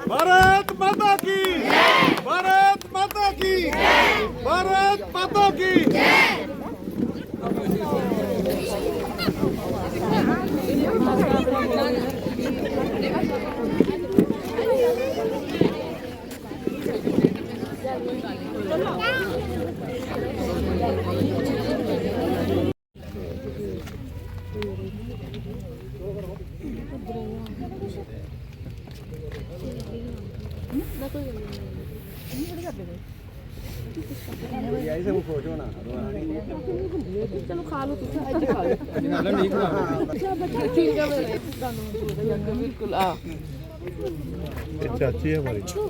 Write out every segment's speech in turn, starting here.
भारत माता की, भारत माता की, भारत माता की। चलो खा लो तुम आज खा लो नहीं खा ठीक है बिल्कुल आ चाची है हमारी चाची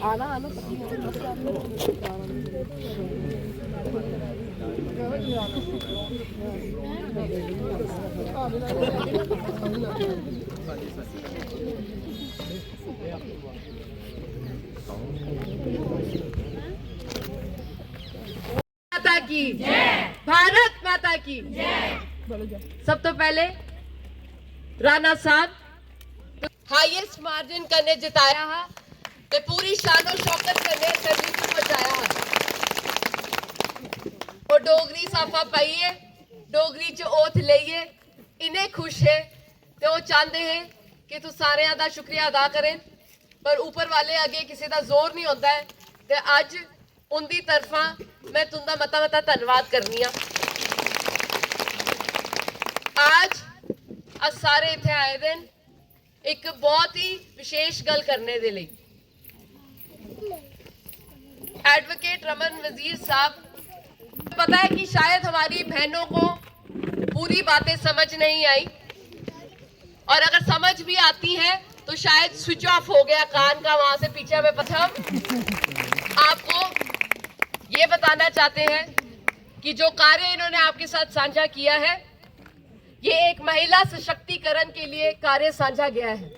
आना आना माता की भारत माता की सब तो पहले राणा साहब हाईएस्ट मार्जिन कने जिताया है ते पूरी शानो शौकत कने सर्विस पहुंचाया है और डोगरी साफा पाइए डोगरी च ओथ लइए इन्हें खुश है ते वो चाहते हैं कि तू सारे दा शुक्रिया अदा करें पर ऊपर वाले अगे किसी का जोर नहीं होता है ते अज उनकी तरफा मैं तुंदा मता मता धन्यवाद करनी आज सारे इतने आए दिन एक बहुत ही विशेष गल करने दे लिए एडवोकेट रमन वजीर साहब पता है कि शायद हमारी बहनों को पूरी बातें समझ नहीं आई और अगर समझ भी आती है तो शायद स्विच ऑफ हो गया कान का वहां से पीछे हमें पता आपको ये बताना चाहते हैं कि जो कार्य इन्होंने आपके साथ साझा किया है ये एक महिला सशक्तिकरण के लिए कार्य साझा गया है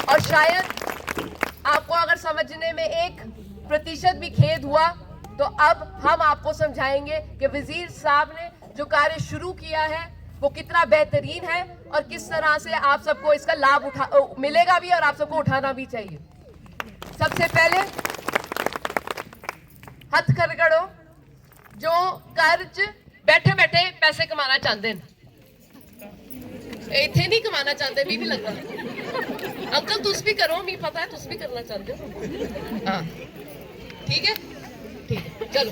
और शायद आपको अगर समझने में 1% भी खेद हुआ तो अब हम आपको समझाएंगे कि वजीर साहब ने जो कार्य शुरू किया है वो कितना बेहतरीन है और किस तरह से आप सबको इसका लाभ मिलेगा भी और आप सबको उठाना भी चाहिए। सबसे पहले हथ खरगड़ो जो कर्ज बैठे बैठे पैसे कमाना चाहते हैं इथे नहीं कमाना चाहते भी लगता अंकल तुस भी करो मी पता है तुस भी करना चाहते हो हाँ ठीक है चलो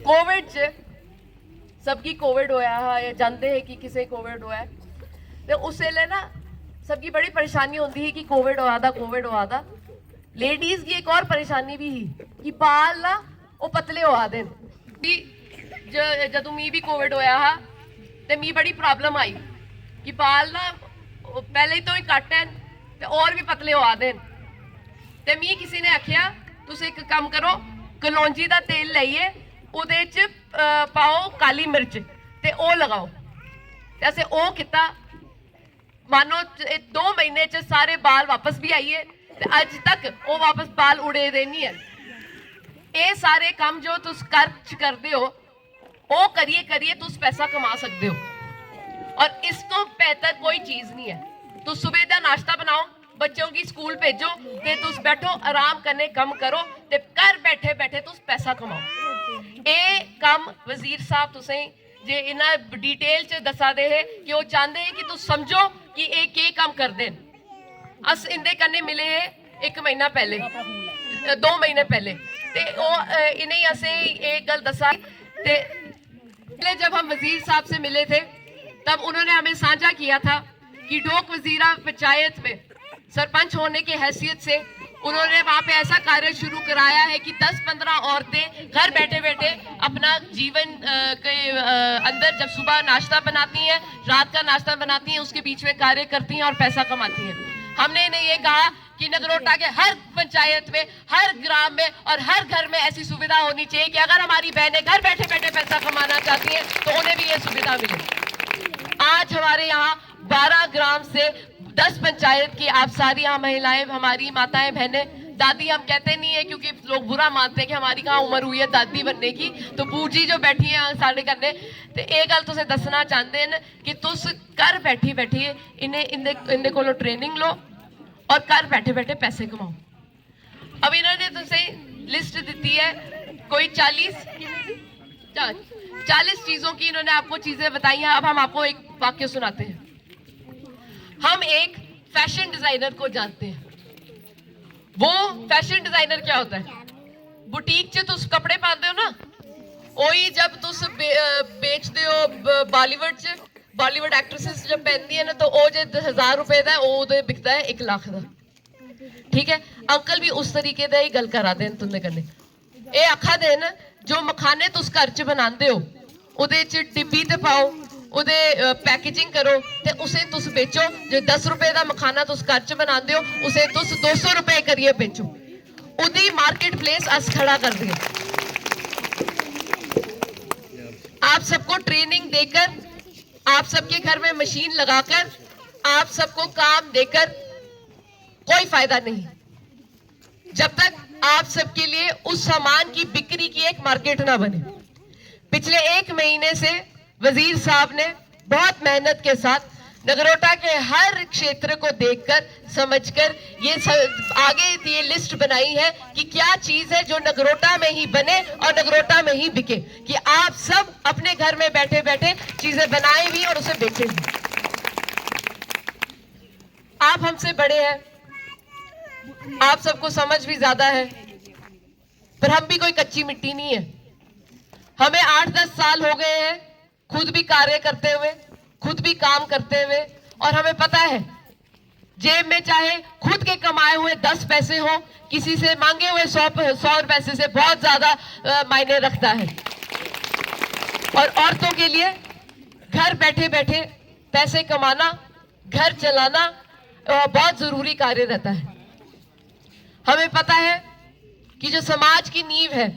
कोविड च सबकी कोविड होया है जानते हैं कि किसे कोविड होया है तो उस वेले ना सबकी बड़ी परेशानी होती है कि कोविड हुआ था लेडीज की एक और परेशानी भी ही कि बाल ना वो पतले हुआ देन जदों मी भी कोविड होया हा ते मी बड़ी प्रॉब्लम आई कि बाल ना पहले ही तो ही घट है ते और भी पतले हुआ देन ते मी किसी ने आखिया तुस एक काम करो कलौंजी दा तेल लाइए उहदे च पाओ काली मिर्च ते ओ लगाओ ते असें ओ किता मानो 2 महीने च सारे बाल वापस भी आइए ते अज तक वो वापस बाल उड़े दे नहीं है ये सारे काम जो तुस खर्च करते हो वो करिए करिए तुस पैसा कमा सकते हो और इस तो बेहतर कोई चीज नहीं है। तुस सुबह का नाश्ता बनाओ बच्चों की स्कूल भेजो ते तुस बैठो आराम करने कम करो ते घर बैठे बैठे तुस पैसा कमाओ। ये काम वजीर साहब तुसें जे इना डिटेल च दसा दे है कि वो चाहते हैं कि तुस समझो कि ये के काम करते हैं। अस इंदे कन्ने मिले हैं 1 महीना पहले 2 महीने पहले ते वो इन्हें असें एक गल दसा ते जब हम वजीर साहब से मिले थे तब उन्होंने हमें साझा किया था कि ढोक वजीरा पंचायत में सरपंच होने की हैसियत से उन्होंने वहां पे ऐसा कार्य शुरू कराया है कि 10-15 औरतें घर बैठे बैठे अपना जीवन के अंदर जब सुबह नाश्ता बनाती हैं रात का नाश्ता बनाती हैं उसके बीच में कार्य करती हैं और पैसा कमाती हैं। हमने इन्हें ये कहा कि नगरोटा के हर पंचायत में, हर ग्राम में और हर घर में ऐसी सुविधा होनी चाहिए कि अगर हमारी बहनें घर बैठे बैठे पैसा कमाना चाहती हैं तो उन्हें भी ये सुविधा मिले। आज हमारे यहाँ 12 ग्राम से 10 पंचायत की आप सारी यहाँ महिलाएं, हमारी माताएं बहनें, दादी हम कहते नहीं है क्योंकि लोग बुरा मानते हैं कि हमारी कहाँ उम्र हुई है दादी बनने की, तो बूजी जो बैठी है साढ़े करने, तो एक गल तुसें दसना चाहते हैं कि तुस घर बैठी बैठी इन्हें कोलों ट्रेनिंग लो और घर बैठे बैठे पैसे कमाओ। अब इन्होंने तुझे लिस्ट दी है, कोई 40 चीजों की इन्होंने आपको चीजें बताई हैं। अब हम आपको एक वाक्य सुनाते हैं। हम एक फैशन डिजाइनर को जानते हैं। वो फैशन डिजाइनर क्या होता है? बुटीक च तुस कपड़े पाते हो ना, वही जब तुस बेचते हो बॉलीवुड एक्ट्रेसेस जब पहनती है ना, तो वो जो 1000 रुपए का वो बिकता है 1 लाख का। ठीक है, अंकल भी उस तरीके का ही गल करा देन तुंदे कन्ने। ये आखा देन जो मखाने तुस घर च बनाते हो उदे च डिब्बी ते पाओ, उदे पैकेजिंग करो ते उसे तुस बेचो। जो 10 रुपए का मखाना तुस घर च बनाते हो उसे तुस 200 रुपए करिए बेचो। उदी मार्केट प्लेस अस खड़ा कर दिए। आप सबको ट्रेनिंग देकर, आप सबके घर में मशीन लगाकर, आप सबको काम देकर कोई फायदा नहीं जब तक आप सबके लिए उस सामान की बिक्री की एक मार्केट ना बने। पिछले 1 महीने से वजीर साहब ने बहुत मेहनत के साथ नगरोटा के हर क्षेत्र को देखकर, समझकर ये आगे ये लिस्ट बनाई है कि क्या चीज है जो नगरोटा में ही बने और नगरोटा में ही बिके, कि आप सब अपने घर में बैठे बैठे चीजें बनाए भी और उसे बेचे भी। आप हमसे बड़े हैं, आप सबको समझ भी ज्यादा है, पर हम भी कोई कच्ची मिट्टी नहीं है। हमें 8-10 साल हो गए हैं खुद भी कार्य करते हुए, खुद भी काम करते हुए, और हमें पता है जेब में चाहे खुद के कमाए हुए 10 पैसे हो, किसी से मांगे हुए 100 पैसे से बहुत ज्यादा मायने रखता है। और औरतों के लिए घर बैठे बैठे पैसे कमाना, घर चलाना बहुत जरूरी कार्य रहता है। हमें पता है कि जो समाज की नींव है,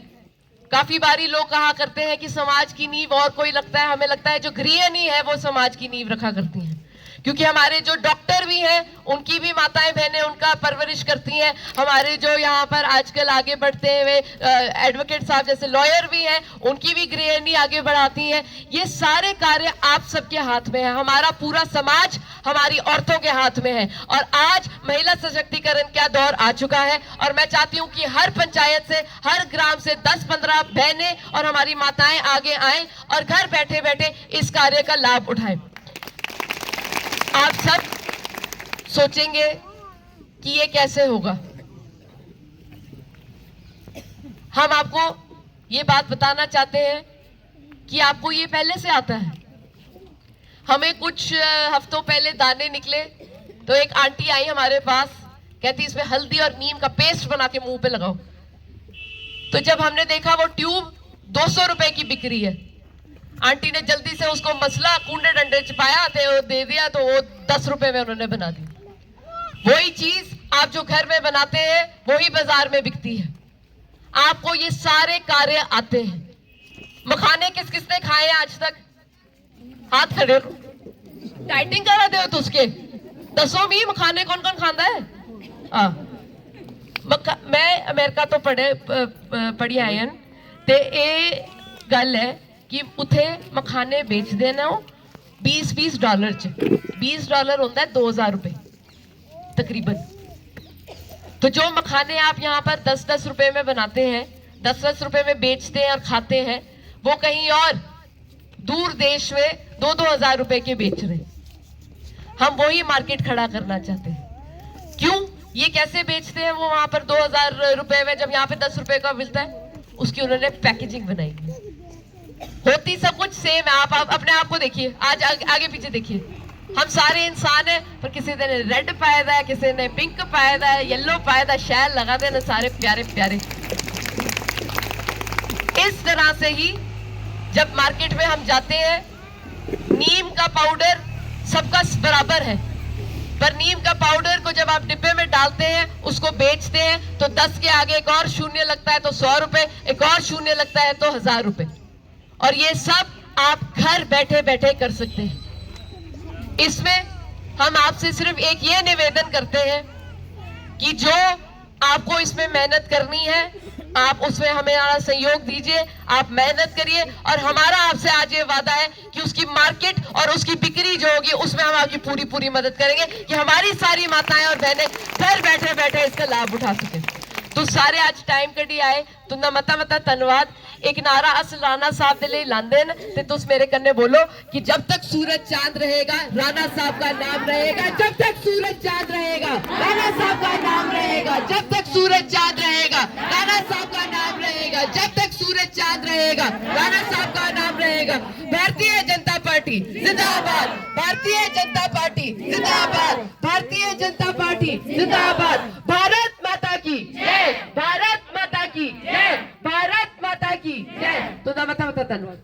काफी बारी लोग कहा करते हैं कि समाज की नींव और कोई लगता है, हमें लगता है जो गृहिणी है वो समाज की नींव रखा करती हैं, क्योंकि हमारे जो डॉक्टर भी हैं उनकी भी माताएं बहनें उनका परवरिश करती हैं। हमारे जो यहाँ पर आजकल आगे बढ़ते हुए एडवोकेट साहब जैसे लॉयर भी हैं, उनकी भी गृहिणी आगे बढ़ाती हैं। ये सारे कार्य आप सबके हाथ में है, हमारा पूरा समाज हमारी औरतों के हाथ में है। और आज महिला सशक्तिकरण का दौर आ चुका है और मैं चाहती हूँ कि हर पंचायत से, हर ग्राम से 10-15 बहनें और हमारी माताएं आगे आएं और घर बैठे बैठे इस कार्य का लाभ उठाएं। आप सब सोचेंगे कि ये कैसे होगा। हम आपको ये बात बताना चाहते हैं कि आपको ये पहले से आता है। हमें कुछ हफ्तों पहले दाने निकले तो एक आंटी आई हमारे पास, कहती इसमें हल्दी और नीम का पेस्ट बना के मुंह पे लगाओ। तो जब हमने देखा वो ट्यूब 200 रुपए की बिक्री है, आंटी ने जल्दी से उसको मसला कूंडे डंडे चिपाया तो दे दिया, तो वो 10 रुपए में उन्होंने बना दी। वही चीज आप जो घर में बनाते हैं वही बाजार में बिकती है। आपको ये सारे कार्य आते हैं। मखाने किस किसने खाए आज तक? हाथ खड़े करो। डाइटिंग करा दे तो उसके दसों भी मखाने कौन कौन खांदा है? मैं अमेरिका तो पढ़ी आई हन ते ये गल है कि उथे मखाने बेचते ना $20 च। $20 होता है 2000 रुपए तकरीबन। तो जो मखाने आप यहाँ पर 10-10 रुपए में बनाते हैं, 10-10 रुपए में बेचते हैं और खाते हैं, वो कहीं और दूर देश में 2-2 हजार रुपए के बेच रहे हैं। हम वही मार्केट खड़ा करना चाहते हैं। क्यों? ये कैसे बेचते हैं वो वहां पर 2000 रुपए में, जब यहाँ पे 10 रुपए का मिलता है? उसकी उन्होंने पैकेजिंग बनाई है। होती सब कुछ सेम है। आप अपने आप को देखिए, आज आगे पीछे देखिए, हम सारे इंसान हैं, पर किसी ने रेड पाया है, किसी ने पिंक पाया है, येलो पाया है, शैल लगा देना, सारे प्यारे प्यारे। इस तरह से ही जब मार्केट में हम जाते हैं, नीम का पाउडर सबका बराबर है, पर नीम का पाउडर को जब आप डिब्बे में डालते हैं, उसको बेचते हैं, तो 10 के आगे एक और शून्य लगता है तो 100 रुपए, एक और शून्य लगता है तो 1000 रुपए। और ये सब आप घर बैठे बैठे कर सकते हैं। इसमें हम आपसे सिर्फ एक ये निवेदन करते हैं कि जो आपको इसमें मेहनत करनी है, आप उसमें हमारा सहयोग दीजिए, आप मेहनत करिए, और हमारा आपसे आज ये वादा है कि उसकी मार्केट और उसकी बिक्री जो होगी उसमें हम आपकी पूरी पूरी मदद करेंगे कि हमारी सारी माताएं और बहनें घर बैठे बैठे इसका लाभ उठा सकें। तो सारे आज टाइम कड़ी आए, तुंदा मता मता धन्यवाद। एक नारा अस राणा साहब दे लिए लांदे न ते तुस मेरे कन्ने बोलो कि जब तक सूरज चांद रहेगा राणा साहब का नाम रहेगा, जब तक सूरज चांद रहेगा राणा साहब का नाम रहेगा, जब तक सूरज चांद रहेगा राणा साहब का नाम रहेगा, जब तक सूरज चांद रहेगा राणा साहब का नाम रहेगा। भारतीय जनता पार्टी जिंदाबाद, भारतीय जनता पार्टी जिंदाबाद, भारतीय जनता पार्टी जिंदाबाद। भारत माता की जय, भारत माता की जय, भारत माता की जय। तो मता धन्यवाद।